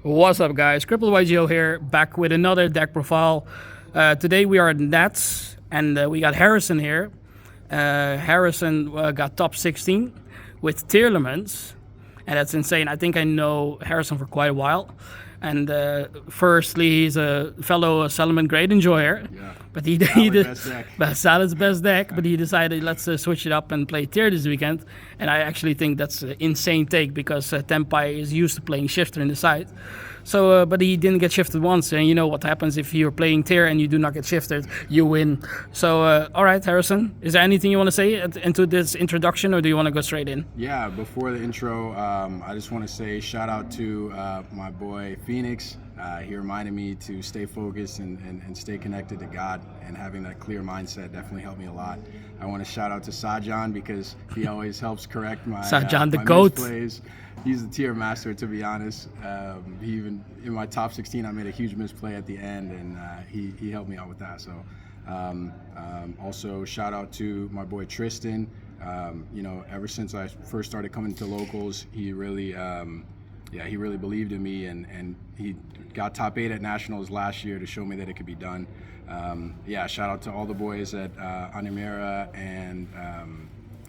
What's up, guys? CrippledYGO here, back with another deck profile. Today we are at Nats, and we got Harrison here. Harrison got top 16 with Tearlaments, and that's insane. I think I know Harrison for quite a while. And firstly, he's a fellow Solomon Great enjoyer. Yeah. But he Salad's best deck. But he decided let's switch it up and play Tier this weekend. And I actually think that's an insane take because Tempai is used to playing Shifter in the side. So, but he didn't get shifted once, and you know what happens if you're playing Tier and you do not get shifted, you win. So, all right, Harrison, is there anything you want to say into this introduction, or do you want to go straight in? Yeah, before the intro, I just want to say shout out to my boy Phoenix. He reminded me to stay focused and stay connected to God, and having that clear mindset definitely helped me a lot. I want to shout out to Sajan because he always helps correct my Sajan, the my GOAT. misplays. He's the tier master, to be honest. He even in my top 16, I made a huge misplay at the end, and he helped me out with that. So, also shout out to my boy Tristan. You know, ever since I first started coming to locals, he really, he really believed in me, and he got top 8 at nationals last year to show me that it could be done. Shout out to all the boys at Animera and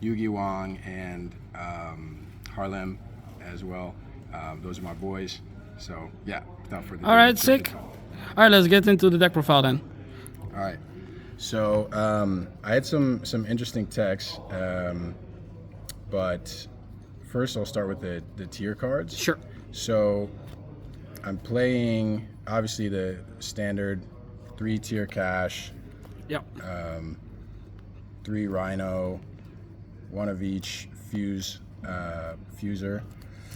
Yugi Wang and Harlem as well. Those are my boys. So yeah, without further ado. All right, sick. All right, let's get into the deck profile then. All right. So I had some interesting texts, but first I'll start with the tier cards. Sure. So I'm playing obviously the standard 3 tier cash. Yep. 3 rhino, 1 of each fuser.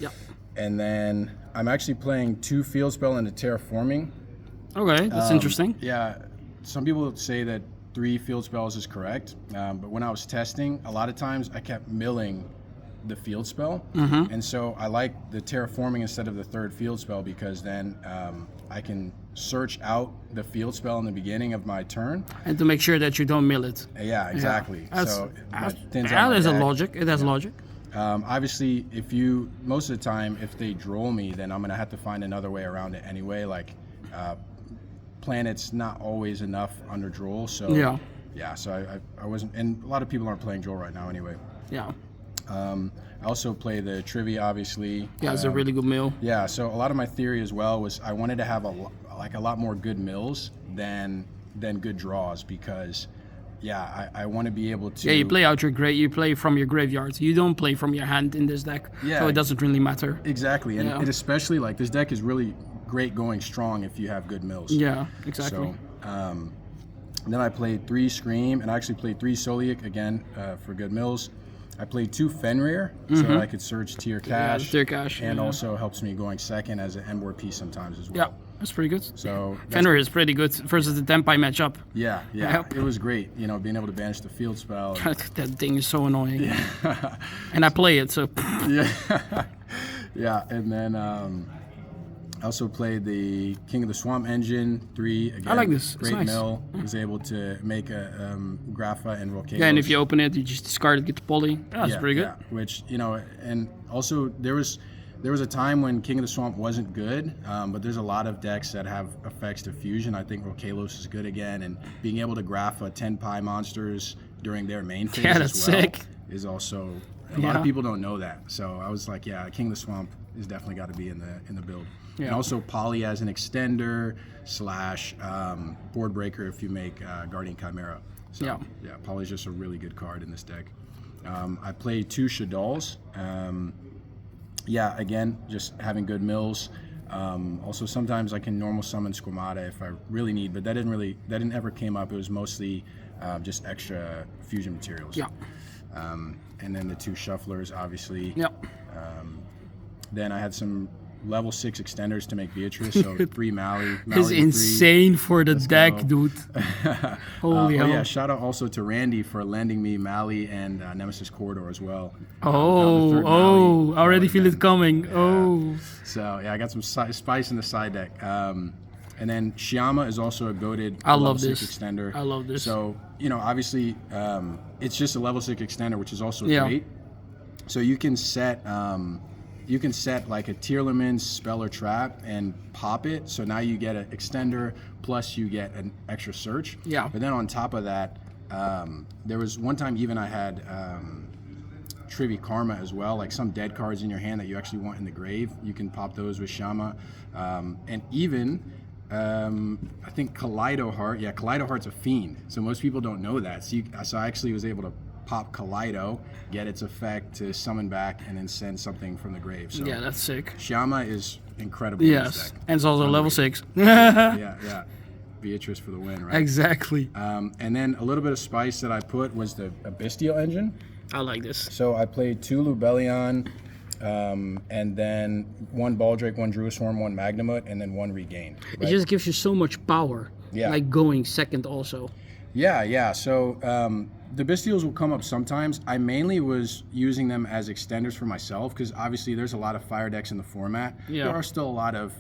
Yep. And then I'm actually playing 2 field spell into terraforming. Okay, that's interesting. Yeah, some people say that 3 field spells is correct, but when I was testing, a lot of times I kept milling the field spell, and so I like the terraforming instead of the 3rd field spell because then I can search out the field spell in the beginning of my turn. And to make sure that you don't mill it. Yeah, exactly. Yeah. So There's a logic. It has logic. Obviously, most of the time, if they droll me, then I'm going to have to find another way around it anyway. Like, planet's not always enough under droll. So, so I wasn't, and a lot of people aren't playing droll right now anyway. Yeah. I also play the trivia, obviously. Yeah, it's a really good mill. Yeah, so a lot of my theory as well was I wanted to have a lot more good mills than good draws because, I want to be able to. Yeah, you play out you play from your graveyard. You don't play from your hand in this deck, so it doesn't really matter. Exactly, and it especially like this deck is really great going strong if you have good mills. Yeah, exactly. So, then I played 3 Scream, and I actually played 3 Soliak again for good mills. I played 2 Fenrir so that I could search tier cash. Tier cash. And also helps me going second as an M-board piece sometimes as well. Yeah, that's pretty good. So Fenrir is pretty good versus the Tempai matchup. Yeah. It was great, being able to banish the field spell. That thing is so annoying. Yeah. And I play it, so. Yeah, and then I also played the King of the Swamp engine 3 again. I like this. Great nice. mill. Was able to make a Grapha and Rokalos. Yeah, and if you open it, you just discard it, get the poly. Yeah, that's pretty good. Yeah, which and also there was a time when King of the Swamp wasn't good, but there's a lot of decks that have effects to fusion. I think Rokalos is good again, and being able to Grapha 10 Pi monsters during their main phase as well is also a lot of people don't know that. So I was like, King of the Swamp is definitely got to be in the build. Yeah. And also Poly as an extender / board breaker if you make Guardian Chimera. So Poly's just a really good card in this deck. I played 2 Shaddols. Again, just having good mills. Also sometimes I can normal summon Squamata if I really need, but that didn't ever came up. It was mostly just extra fusion materials. Yeah. And then the 2 Shufflers, obviously. Yeah. Then I had some level 6 extenders to make Beatrice, so 3 Mally. It's insane for the deck, dude. Holy hell. Yeah, shout out also to Randy for lending me Mally and Nemesis Corridor as well. I already feel it coming. Yeah. So I got some spice in the side deck. And then Shyama is also a goated level 6 extender. I love this. So, obviously, it's just a level 6 extender, which is also great. So you can set you can set like a Tearlaments spell or trap and pop it. So now you get an extender plus you get an extra search. Yeah. But then on top of that, there was one time even I had Trivi Karma as well, like some dead cards in your hand that you actually want in the grave. You can pop those with Shama. And even, I think Kaleido Heart. Yeah, Kaleido Heart's a fiend. So most people don't know that. So I actually was able to pop Kaleido, get its effect to summon back, and then send something from the grave. So Yeah, that's sick. Shama is incredible in this Yes, deck. and it's also level 6. Yeah. Beatrice for the win, right? Exactly. And then a little bit of spice that I put was the Abystial engine. I like this. So I played 2 Lubellion, and then 1 Baldrake, 1 Druisworm, 1 Magnamut, and then 1 Regain. It just gives you so much power. Yeah. Like going second also. Yeah. So the Bestials will come up sometimes. I mainly was using them as extenders for myself because obviously there's a lot of fire decks in the format. Yeah. There are still a lot of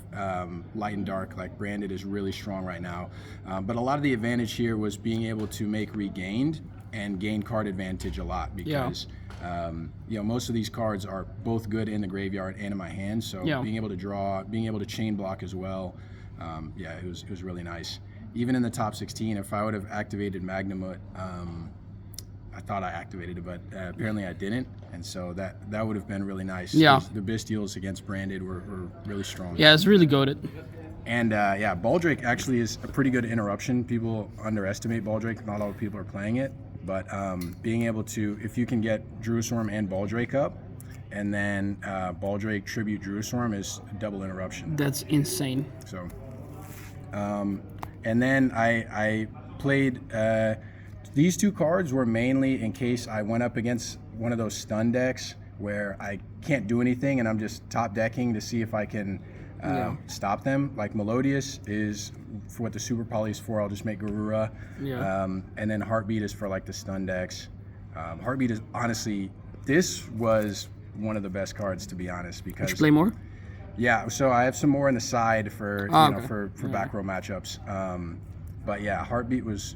light and dark, like Branded is really strong right now. But a lot of the advantage here was being able to make Regained and gain card advantage a lot because most of these cards are both good in the graveyard and in my hand. So being able to draw, being able to chain block as well, it was really nice. Even in the top 16, if I would have activated Magnamut, I thought I activated it, but apparently I didn't, and so that would have been really nice. Yeah. The Bestials against Branded were really strong. Yeah, it's really goated. And Baldrake actually is a pretty good interruption. People underestimate Baldrake. Not a lot of people are playing it, but being able to, if you can get Druisworm and Baldrake up, and then Baldrake Tribute Druisworm is a double interruption. That's insane. So, and then I played, these 2 cards were mainly in case I went up against one of those stun decks where I can't do anything and I'm just top decking to see if I can stop them. Like Melodious is for what the Super Poly is for. I'll just make Garura. Yeah. And then Heartbeat is for like the stun decks. Heartbeat is honestly, this was one of the best cards to be honest because. Did you play more? Yeah, so I have some more on the side for for back row matchups. But yeah, Heartbeat was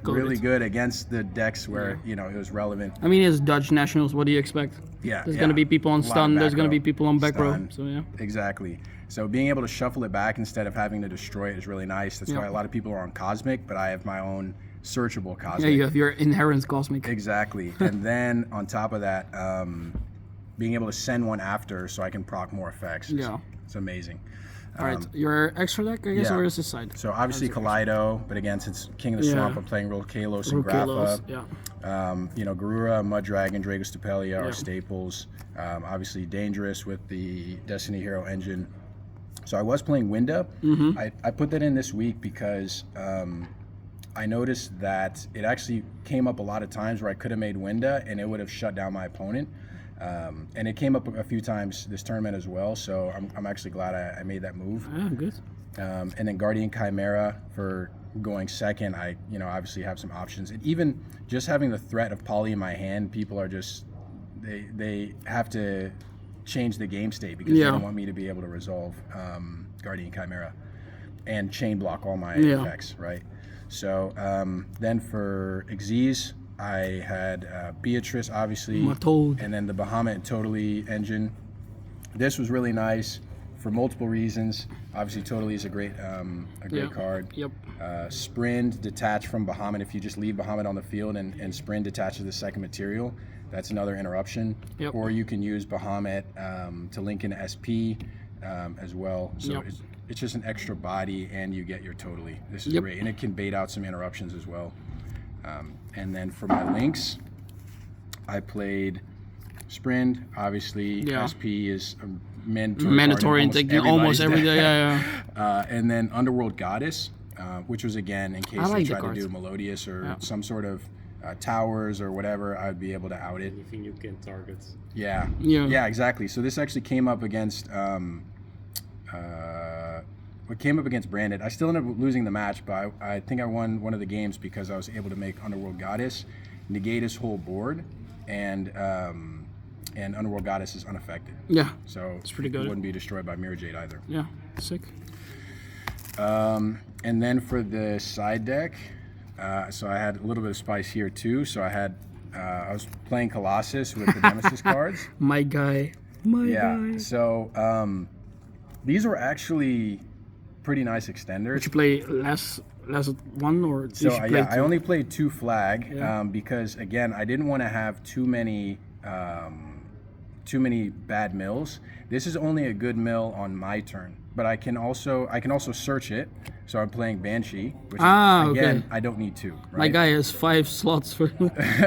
really good against the decks where it was relevant. I mean, it's Dutch Nationals. What do you expect? Yeah, there's going to be people on stun. There's going to be people on back row. So yeah. Exactly. So being able to shuffle it back instead of having to destroy it is really nice. That's why a lot of people are on Cosmic, but I have my own searchable Cosmic. Yeah, you have your inherent Cosmic. Exactly. And then on top of that, being able to send one after so I can proc more effects. It's amazing. All right, your extra deck, I guess, or is this side? So obviously Kaleido, but again, since King of the Swamp, I'm playing Real Kalos and Grappa. Garura, Mud Dragon, Drago Stupelia are staples. Obviously Dangerous with the Destiny Hero engine. So I was playing Winda. I put that in this week because I noticed that it actually came up a lot of times where I could have made Winda and it would have shut down my opponent. And it came up a few times this tournament as well, so I'm actually glad I made that move. Good. And then Guardian Chimera for going second, I obviously have some options. And even just having the threat of Poly in my hand, people are just they have to change the game state because they don't want me to be able to resolve Guardian Chimera and chain block all my effects, right? So then for Xyz, I had Beatrice, obviously, and then the Bahamut and Totally engine. This was really nice for multiple reasons. Obviously, Totally is a great card. Yep. Sprint, detach from Bahamut. If you just leave Bahamut on the field and Sprint detaches the second material, that's another interruption. Yep. Or you can use Bahamut to link in SP as well. So it's just an extra body, and you get your Totally. This is great, and it can bait out some interruptions as well. And then for my links, I played Sprint. Obviously, SP is a mandatory in almost every day. And then Underworld Goddess, which was again in case they tried to do Melodious or some sort of towers or whatever, I'd be able to out it. Anything you can target. Yeah, exactly. So this actually came up against Branded. I still ended up losing the match, but I think I won one of the games because I was able to make Underworld Goddess negate his whole board, and Underworld Goddess is unaffected. Yeah, so it's pretty good. It wouldn't be destroyed by Mirror Jade either. Yeah, sick. And then for the side deck, so I had a little bit of spice here too. So I was playing Colossus with the Nemesis cards. My guy. My Yeah. guy. So these were actually pretty nice Did extenders. you play last one or did So you play I two? only played 2 flag Yeah. because again I didn't want to have too many bad mills. This is only a good mill on my turn, but I can also search it. So I'm playing Banshee, which again okay. I don't need 2. Right? My guy has 5 slots for.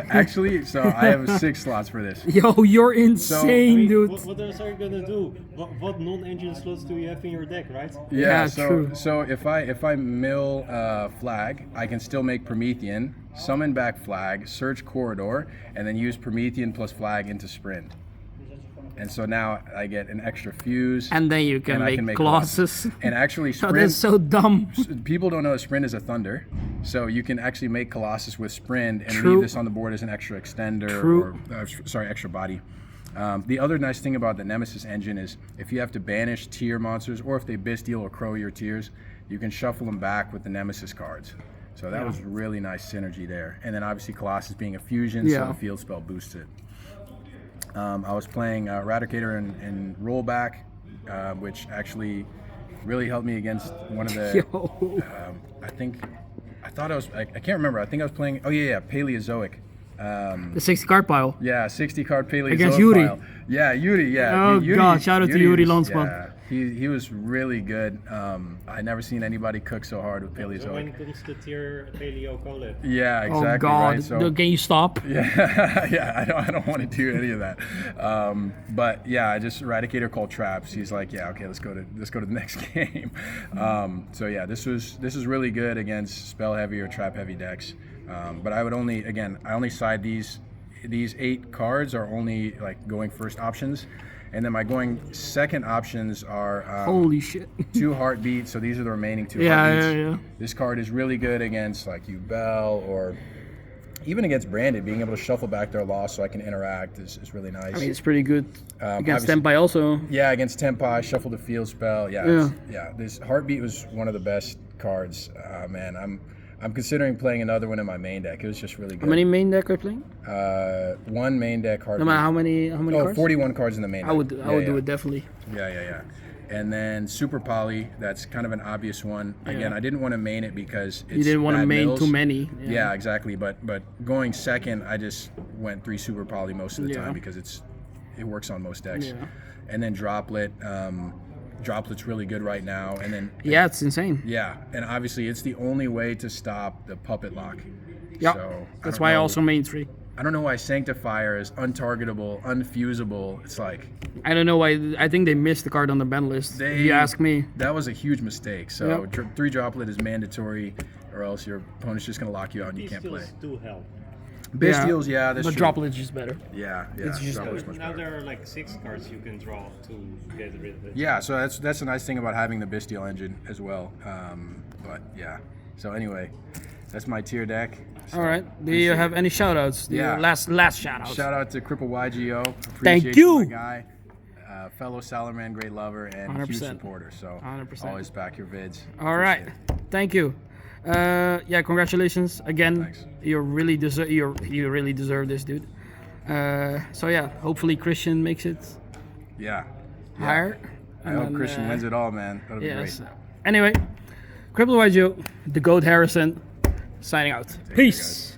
Actually, so I have 6 slots for this. Yo, you're insane, dude. What else are you gonna do? What non-engine slots do you have in your deck, right? Yeah, so true. so if I mill flag, I can still make Promethean, summon back flag, search corridor, and then use Promethean plus flag into sprint. And so now I get an extra fuse. And then you can and I make Colossus. And actually, Oh, sprint. that's so dumb. People don't know sprint is a thunder, so you can actually make Colossus with sprint and True. leave this on the board as an extra extender. True. Or extra body. The other nice thing about the Nemesis engine is if you have to banish tier monsters or if they Bestial or Crow your tiers, you can shuffle them back with the Nemesis cards. So that was really nice synergy there. And then obviously Colossus being a fusion, so Yeah. the field spell boosts it. I was playing Eradicator and Rollback, which actually really helped me against one of the. Yo. I can't remember. I think I was playing. Oh yeah, Paleozoic. The 60 card pile. Yeah, 60 card Paleozoic Against Yuri. pile. Yeah, Yuri. Yeah. Oh, God, shout out to Yuri Lonsman. Yeah, he was really good. I never seen anybody cook so hard with So when Paleozoic. it comes to tier paleo collab, Yeah, exactly. Oh God. Right. So Can you stop? yeah, yeah. I don't want to do any of that. But yeah, I just Eradicator called traps. He's like, yeah, okay, let's go to the next game. So yeah, this was really good against spell heavy or trap heavy decks. But I would I only side these 8 cards are only like going first options, and then my going second options are Holy shit. 2 heartbeats. So these are the remaining 2 Yeah, heartbeats. yeah, yeah. This card is really good against like Ubel or even against Branded. Being able to shuffle back their loss so I can interact is really nice. I mean, it's pretty good against obviously- Tempai also. Yeah, against Tempai, shuffle the field spell. Yeah. This heartbeat was one of the best cards. Man, I'm considering playing another one in my main deck. It was just really good. How many main deck are you playing? 1 main deck heartbeat. No matter how many Oh, cards? 41 cards in the main deck. I would do it definitely. Yeah. And then Super Poly, that's kind of an obvious one. Again, Yeah. I didn't want to main it because it's You didn't want to bad main mills. too many. Yeah, exactly. But going second, I just went 3 Super Poly most of the Yeah. time because it works on most decks. Yeah. And then Droplet. Droplet's really good right now. And then Yeah, it's insane. yeah, and obviously it's the only way to stop the puppet lock. Yeah. So, That's don't why I know- also main 3. I don't know why Sanctifier is untargetable, unfusable. It's like I don't know why. I think they missed the card on the ban list. If you ask me. that was a huge mistake. So Yep. 3 Droplet is mandatory, or else your opponent's just gonna lock you out and you these can't play. skills do help. Bestials, yeah, that's But true. Droplet is just better. Yeah, it's just Droplet's So much now better. there are like 6 cards you can draw to get rid of it. Yeah, so that's the nice thing about having the Bestial engine as well. But yeah, so anyway, that's my tier deck. So, All right. Do you have any shoutouts? Yeah. Last shoutouts. Shout out to Cripple YGO. Thank Appreciate you. my guy. Fellow Salamand, great lover, and 100%. huge supporter. So 100%. always back your vids. All right. Appreciate it. Thank you. Yeah, congratulations again. Thanks. You really deserve this, dude. So yeah, hopefully Christian makes it Yeah. higher. I hope Christian wins it all, man. That'll be Yes. great. Anyway, Cripple YGO, the Goat Harrison, signing out. care, Peace. guys.